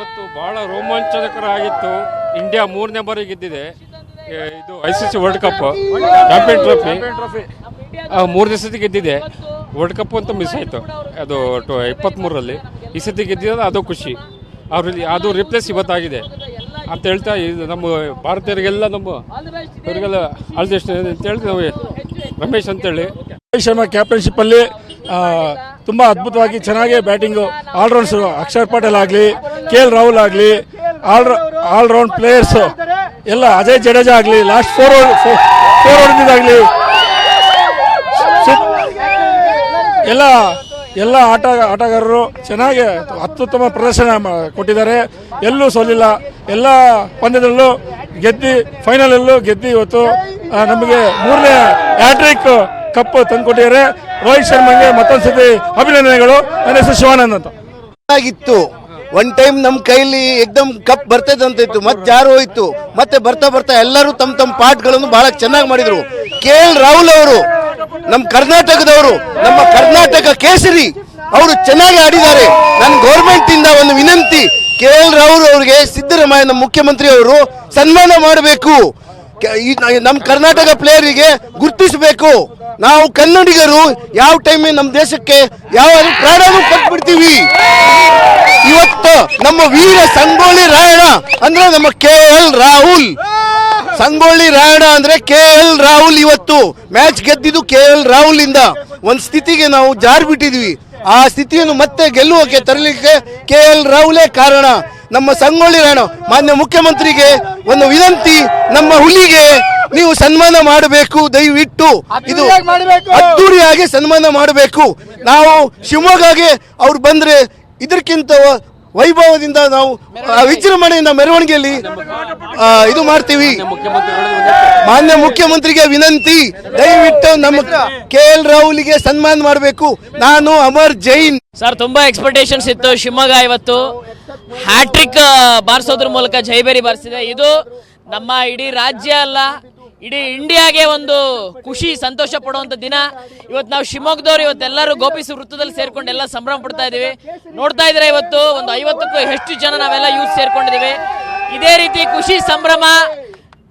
ಇವತ್ತು ಬಹಳ ರೋಮಾಂಚನಕರ ಆಗಿತ್ತು. ಇಂಡಿಯಾ 3ನೇ ಬಾರಿ ಗೆದ್ದಿದೆ. ಇದು ICC world cup champion trophy 3 ಸತಿ ಗೆದ್ದಿದೆ. ವರ್ಲ್ಡ್ ಕಪ್ ಅಂತ ಮಿಸ್ ಆಯಿತು, ಅದು 23ರಲ್ಲಿ. ಈ ಸತಿ ಗೆದ್ದಿದೆ, ಅದು ಖುಷಿ. ಅವ್ರಲ್ಲಿ ಅದು ರಿಪ್ಲೇಸ್ ಇವತ್ತಾಗಿದೆ ಅಂತ ಹೇಳ್ತಾ, ಇದು ನಮ್ಮ ಭಾರತೀಯರಿಗೆಲ್ಲ ಇವರಿಗೆಲ್ಲ ಆಲ್ ದಿ ಬೆಸ್ಟ್ ಅಂತ ಹೇಳಿ ನಾವು ರಮೇಶ್ ಅಂತೇಳಿ. ರೋಹಿತ್ ಶರ್ಮಾ ಕ್ಯಾಪ್ಟನ್ಶಿಪ್ಪಲ್ಲಿ ತುಂಬ ಅದ್ಭುತವಾಗಿ ಚೆನ್ನಾಗಿ ಬ್ಯಾಟಿಂಗು, ಆಲ್ರೌಂಡ್ಸು ಅಕ್ಷರ್ ಪಟೇಲ್ ಆಗಲಿ, KL ರಾಹುಲ್ ಆಗಲಿ, ಆಲ್ರೌಂಡ್ ಪ್ಲೇಯರ್ಸು ಎಲ್ಲ, ಅಜಯ್ ಜಡೇಜಾ ಆಗಲಿ, ಲಾಸ್ಟ್ ಫೋರ್ ಹೊಡೆದಿದ್ದಾಗಲಿ, ಎಲ್ಲ ಆಟಗಾರರು ಚೆನ್ನಾಗಿ ಅತ್ಯುತ್ತಮ ಪ್ರದರ್ಶನ ಕೊಟ್ಟಿದ್ದಾರೆ. ಎಲ್ಲೂ ಸೋಲಿಲ್ಲ, ಎಲ್ಲ ಪಂದ್ಯದಲ್ಲೂ ಗೆದ್ದು, ಫೈನಲಲ್ಲೂ ಗೆದ್ದು ಇವತ್ತು ನಮಗೆ 3ನೇ ಹ್ಯಾಟ್ರಿಕ್ ಕಪ್ ತಂದುಕೊಟ್ಟಿದ್ದಾರೆ. ರೋಹಿತ್ ಶರ್ಮಾಗೆ ಮತ್ತೊಂದ್ಸತಿ ಅಭಿನಂದನೆಗಳು. ನನ್ನ ಹೆಸರು ಶಿವಾನಂದ್ ಅಂತ. ಆಗಿತ್ತು ಒನ್ ಟೈಮ್ ನಮ್ಮ ಕೈಲಿ ಎಕ್ದಮ್ ಕಪ್ ಬರ್ತದೆ ಅಂತ ಇತ್ತು, ಮತ್ತೆ ಜಾರು ಹೋಯ್ತು. ಮತ್ತೆ ಬರ್ತಾ ಎಲ್ಲರೂ ತಮ್ಮ ಪಾಠಗಳನ್ನು ಬಹಳ ಚೆನ್ನಾಗಿ ಮಾಡಿದ್ರು. KL ರಾಹುಲ್ ಅವರು ನಮ್ಮ ಕರ್ನಾಟಕದವರು, ನಮ್ಮ ಕರ್ನಾಟಕ ಕೇಸರಿ, ಅವರು ಚೆನ್ನಾಗಿ ಆಡಿದ್ದಾರೆ. ನನ್ನ ಗೌರ್ಮೆಂಟ್ ಇಂದ ಒಂದು ವಿನಂತಿ, KL ರಾಹುಲ್ ಅವರಿಗೆ ಸಿದ್ದರಾಮಯ್ಯ ನಮ್ಮ ಮುಖ್ಯಮಂತ್ರಿ ಅವರು ಸನ್ಮಾನ ಮಾಡಬೇಕು. ನಮ್ಮ ಕರ್ನಾಟಕ ಪ್ಲೇಯರಿಗೆ ಗುರುತಿಸಬೇಕು. ನಾವು ಕನ್ನಡಿಗರು ಯಾವ ಟೈಮಿಗೆ ನಮ್ಮ ದೇಶಕ್ಕೆ ಯಾವ ಪ್ರಾಣನೂ ಕೊಟ್ಬಿಡ್ತೀವಿ. ಇವತ್ತು ನಮ್ಮ ವೀರ ಸಂಗೊಳ್ಳಿ ರಾಯಣ್ಣ ಅಂದ್ರೆ ನಮ್ಮ KL ರಾಹುಲ್. ಸಂಗೊಳ್ಳಿ ರಾಯಣ್ಣ ಅಂದ್ರೆ KL ರಾಹುಲ್. ಇವತ್ತು ಮ್ಯಾಚ್ ಗೆದ್ದಿದ್ದು KL ರಾಹುಲ್ ಇಂದ. ಒಂದು ಸ್ಥಿತಿಗೆ ನಾವು ಜಾರಿ ಬಿಟ್ಟಿದ್ವಿ. ಆ ಸ್ಥಿತಿಯನ್ನು ಮತ್ತೆ ಗೆಲ್ಲುವಕ್ಕೆ ತರಲಿಕ್ಕೆ KL ರಾಹುಲೇ ಕಾರಣ. ನಮ್ಮ ಸಂಗೊಳ್ಳಿ ರಾಯಣ್ಣ ಮಾನ್ಯ ಮುಖ್ಯಮಂತ್ರಿಗೆ ಒಂದು ವಿನಂತಿ, ನಮ್ಮ ಹುಲಿಗೆ ನೀವು ಸನ್ಮಾನ ಮಾಡಬೇಕು ದಯವಿಟ್ಟು. ಇದು ಅದ್ದೂರಿಯಾಗಿ ಸನ್ಮಾನ ಮಾಡಬೇಕು. ನಾವು ಶಿವಮೊಗ್ಗಗೆ ಅವ್ರು ಬಂದ್ರೆ ಇದಕ್ಕಿಂತ ವೈಭವದಿಂದ ನಾವು ವಿಜೃಂಭಣೆಯಿಂದ ಮೆರವಣಿಗೆಯಲ್ಲಿ ಇದು ಮಾಡ್ತೀವಿ. ಮಾನ್ಯ ಮುಖ್ಯಮಂತ್ರಿಗೆ ವಿನಂತಿ, ದಯವಿಟ್ಟು ನಮ್ಮ KL ರಾಹುಲ್ಗೆ ಸನ್ಮಾನ ಮಾಡಬೇಕು. ನಾನು ಅಮರ್ ಜೈನ್. ಸರ್, ತುಂಬಾ ಎಕ್ಸ್ಪೆಕ್ಟೇಷನ್ಸ್ ಇತ್ತು. ಶಿವಮೊಗ್ಗ ಇವತ್ತು ಹ್ಯಾಟ್ರಿಕ್ ಬಾರಿಸೋದ್ರ ಮೂಲಕ ಜೈಬೇರಿ ಬಾರಿಸಿದೆ. ಇದು ನಮ್ಮ ಇಡೀ ರಾಜ್ಯ ಅಲ್ಲ, ಇಡೀ ಇಂಡಿಯಾಗೆ ಒಂದು ಖುಷಿ, ಸಂತೋಷ ಪಡುವಂತ ದಿನ. ಇವತ್ತು ನಾವು ಶಿವಮೊಗ್ಗದವ್ರು ಇವತ್ತೆಲ್ಲರೂ ಗೋಪಿಸಿ ವೃತ್ತದಲ್ಲಿ ಸೇರ್ಕೊಂಡು ಎಲ್ಲ ಸಂಭ್ರಮ ಪಡ್ತಾ ಇದೀವಿ. ನೋಡ್ತಾ ಇದ್ರೆ ಇವತ್ತು ಒಂದು 50ಕ್ಕೂ ಹೆಚ್ಚು ಜನ ನಾವೆಲ್ಲ ಯೂತ್ ಸೇರ್ಕೊಂಡಿದೀವಿ. ಇದೇ ರೀತಿ ಖುಷಿ ಸಂಭ್ರಮ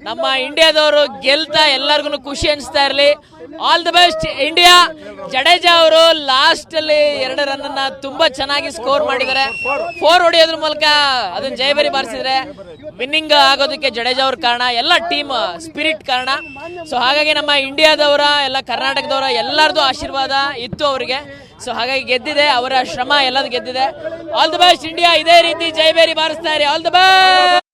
ನಮ್ಮ ಇಂಡಿಯಾದವರು ಗೆಲ್ತಾ ಎಲ್ಲರಿಗೂ ಖುಷಿ ಅನಿಸ್ತಾ ಇರಲಿ. All the best India. Jadeja ಅವರು ಲಾಸ್ಟ್ ಅಲ್ಲಿ 2 ರನ್ ಅನ್ನ ತುಂಬಾ ಚೆನ್ನಾಗಿ ಸ್ಕೋರ್ ಮಾಡಿದ್ದಾರೆ. 4 ಹೊಡೆಯೋದ್ರ ಮೂಲಕ ಅದನ್ನ ಜಯಬೇರಿ ಬಾರಿಸಿದ್ರೆ ವಿನ್ನಿಂಗ್ ಆಗೋದಕ್ಕೆ ಜಡೇಜಾ ಅವ್ರ ಕಾರಣ, ಎಲ್ಲ ಟೀಮ್ ಸ್ಪಿರಿಟ್ ಕಾರಣ. ಸೊ ಹಾಗಾಗಿ ನಮ್ಮ ಇಂಡಿಯಾದವರ, ಎಲ್ಲ ಕರ್ನಾಟಕದವರ ಎಲ್ಲರದು ಆಶೀರ್ವಾದ ಇತ್ತು ಅವರಿಗೆ. ಸೊ ಹಾಗಾಗಿ ಗೆದ್ದಿದೆ, ಅವರ ಶ್ರಮ ಎಲ್ಲದು ಗೆದ್ದಿದೆ. All the best India. ಇದೇ ರೀತಿ ಜಯಬೇರಿ ಬಾರಿಸ್ತಾ ಇರಿ. All the best.